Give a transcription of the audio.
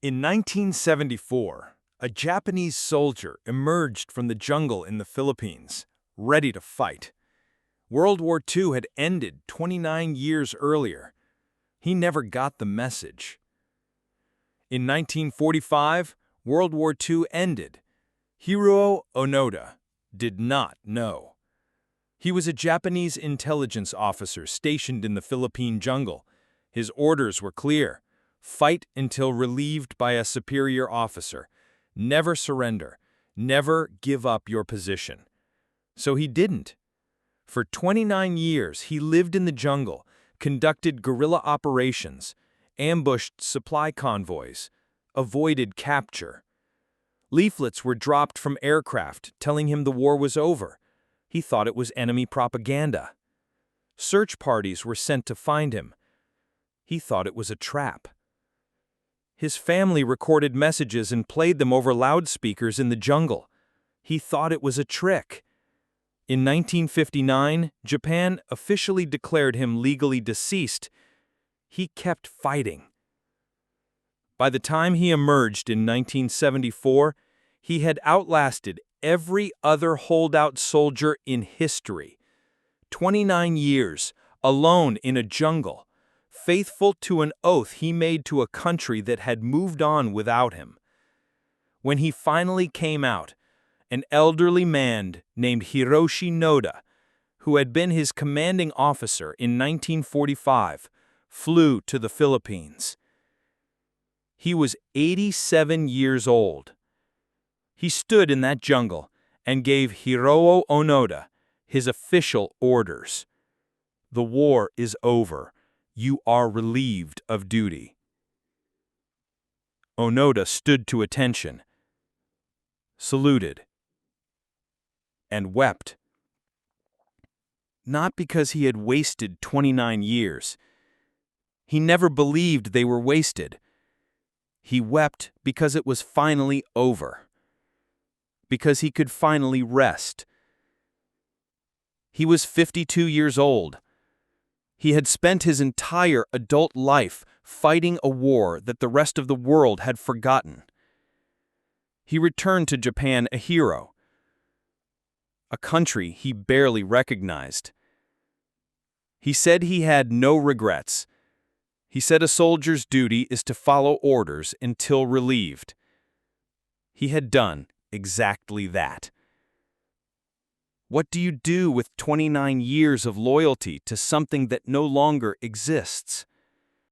In 1974, a Japanese soldier emerged from the jungle in the Philippines, ready to fight. World War II had ended 29 years earlier. He never got the message. In 1945, World War II ended. Hiroo Onoda did not know. He was a Japanese intelligence officer stationed in the Philippine jungle. His orders were clear: fight until relieved by a superior officer. Never surrender. Never give up your position. So he didn't. For 29 years, he lived in the jungle, conducted guerrilla operations, ambushed supply convoys, avoided capture. Leaflets were dropped from aircraft telling him the war was over. He thought it was enemy propaganda. Search parties were sent to find him. He thought it was a trap. His family recorded messages and played them over loudspeakers in the jungle. He thought it was a trick. In 1959, Japan officially declared him legally deceased. He kept fighting. By the time he emerged in 1974, he had outlasted every other holdout soldier in history. 29 years, alone in a jungle, faithful to an oath he made to a country that had moved on without him. When he finally came out, an elderly man named Hiroo Onoda, who had been his commanding officer in 1945, flew to the Philippines. He was 87 years old. He stood in that jungle and gave Hiroo Onoda his official orders. The war is over. You are relieved of duty. Onoda stood to attention, saluted, and wept. Not because he had wasted 29 years. He never believed they were wasted. He wept because it was finally over. Because he could finally rest. He was 52 years old. He had spent his entire adult life fighting a war that the rest of the world had forgotten. He returned to Japan a hero, a country he barely recognized. He said he had no regrets. He said a soldier's duty is to follow orders until relieved. He had done exactly that. What do you do with 29 years of loyalty to something that no longer exists?